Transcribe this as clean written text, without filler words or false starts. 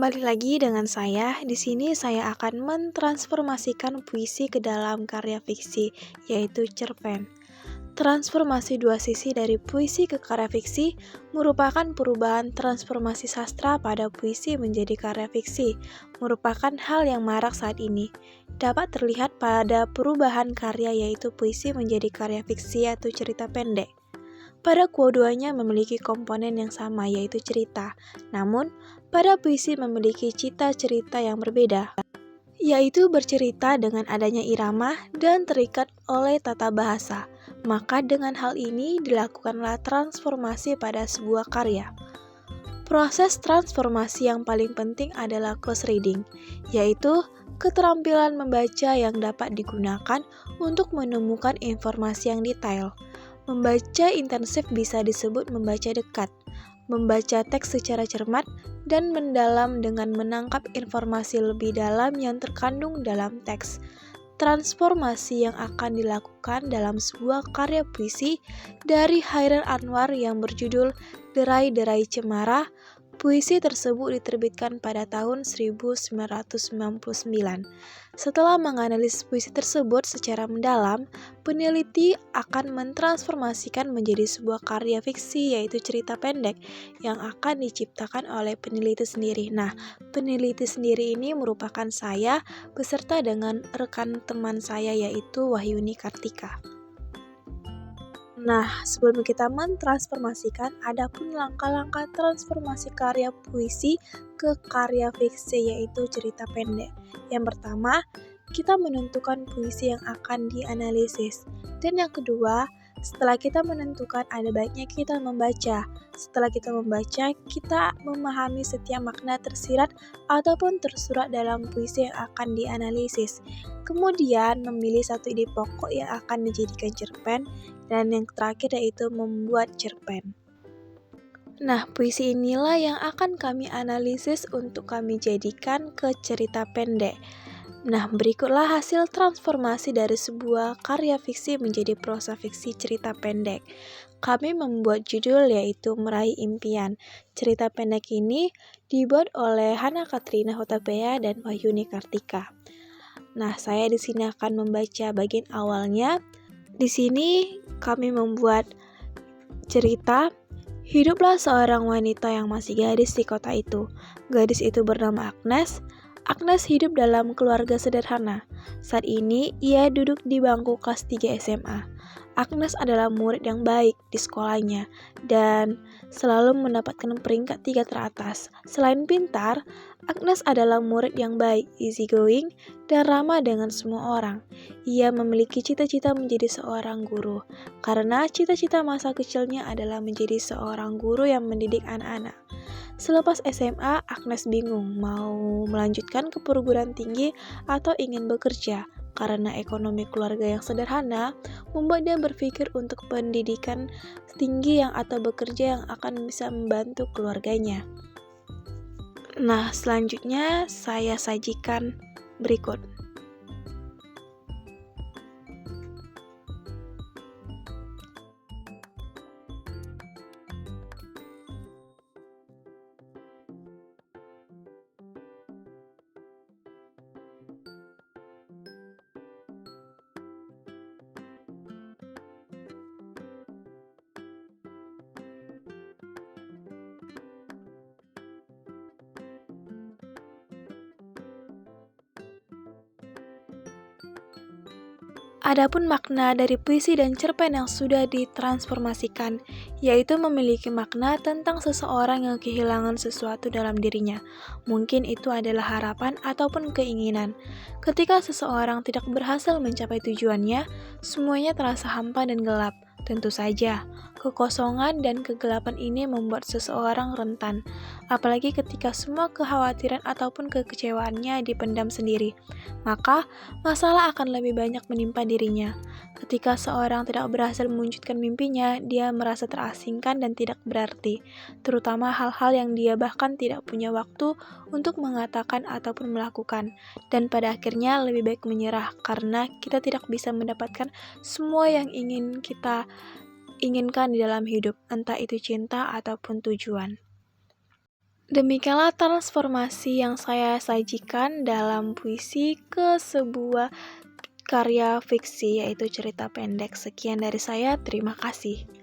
Kembali lagi dengan saya. Di sini saya akan mentransformasikan puisi ke dalam karya fiksi, yaitu cerpen. Transformasi dua sisi dari puisi ke karya fiksi merupakan perubahan transformasi sastra pada puisi menjadi karya fiksi, merupakan hal yang marak saat ini. Dapat terlihat pada perubahan karya yaitu puisi menjadi karya fiksi atau cerita pendek. Pada keduanya memiliki komponen yang sama yaitu cerita, namun pada puisi memiliki cita cerita yang berbeda, yaitu bercerita dengan adanya irama dan terikat oleh tata bahasa. Maka dengan hal ini dilakukanlah transformasi pada sebuah karya. Proses transformasi yang paling penting adalah close reading, yaitu keterampilan membaca yang dapat digunakan untuk menemukan informasi yang detail. Membaca intensif bisa disebut membaca dekat, membaca teks secara cermat, dan mendalam dengan menangkap informasi lebih dalam yang terkandung dalam teks. Transformasi yang akan dilakukan dalam sebuah karya puisi dari Hairil Anwar yang berjudul Derai-Derai Cemara. Puisi tersebut diterbitkan pada tahun 1999. Setelah menganalisis puisi tersebut secara mendalam, peneliti akan mentransformasikan menjadi sebuah karya fiksi yaitu cerita pendek yang akan diciptakan oleh peneliti sendiri. Nah, peneliti sendiri ini merupakan saya beserta dengan rekan teman saya yaitu Wahyuni Kartika. Nah, sebelum kita mentransformasikan, ada pun langkah-langkah transformasi karya puisi ke karya fiksi yaitu cerita pendek. Yang pertama, kita menentukan puisi yang akan dianalisis. Dan yang kedua, setelah kita menentukan, ada baiknya kita membaca. Setelah kita membaca, kita memahami setiap makna tersirat ataupun tersurat dalam puisi yang akan dianalisis. Kemudian, memilih satu ide pokok yang akan dijadikan cerpen. Dan yang terakhir yaitu membuat cerpen. Nah, puisi inilah yang akan kami analisis untuk kami jadikan ke cerita pendek. Nah, berikutlah hasil transformasi dari sebuah karya fiksi menjadi prosa fiksi cerita pendek. Kami membuat judul yaitu Meraih Impian. Cerita pendek ini dibuat oleh Hana Katrina Hutapea dan Wahyuni Kartika. Nah, saya di sini akan membaca bagian awalnya. Di sini kami membuat cerita, hiduplah seorang wanita yang masih gadis di kota itu. Gadis itu bernama Agnes. Agnes hidup dalam keluarga sederhana. Saat ini ia duduk di bangku kelas 3 SMA. Agnes adalah murid yang baik di sekolahnya dan selalu mendapatkan peringkat 3 teratas. Selain pintar, Agnes adalah murid yang baik, easygoing, dan ramah dengan semua orang. Ia memiliki cita-cita menjadi seorang guru, karena cita-cita masa kecilnya adalah menjadi seorang guru yang mendidik anak-anak. Selepas SMA, Agnes bingung mau melanjutkan ke perguruan tinggi atau ingin bekerja. Karena ekonomi keluarga yang sederhana, membuat dia berpikir untuk pendidikan tinggi atau bekerja yang akan bisa membantu keluarganya. Nah, selanjutnya saya sajikan berikut. Adapun makna dari puisi dan cerpen yang sudah ditransformasikan, yaitu memiliki makna tentang seseorang yang kehilangan sesuatu dalam dirinya. Mungkin itu adalah harapan ataupun keinginan. Ketika seseorang tidak berhasil mencapai tujuannya, semuanya terasa hampa dan gelap. Tentu saja, kekosongan dan kegelapan ini membuat seseorang rentan, apalagi ketika semua kekhawatiran ataupun kekecewaannya dipendam sendiri. Maka, masalah akan lebih banyak menimpa dirinya. Ketika seorang tidak berhasil mewujudkan mimpinya, dia merasa terasingkan dan tidak berarti, terutama hal-hal yang dia bahkan tidak punya waktu untuk mengatakan ataupun melakukan. Dan pada akhirnya lebih baik menyerah, karena kita tidak bisa mendapatkan semua yang ingin kita inginkan di dalam hidup, entah itu cinta ataupun tujuan. Demikianlah transformasi yang saya sajikan dalam puisi ke sebuah karya fiksi, yaitu cerita pendek. Sekian dari saya, terima kasih.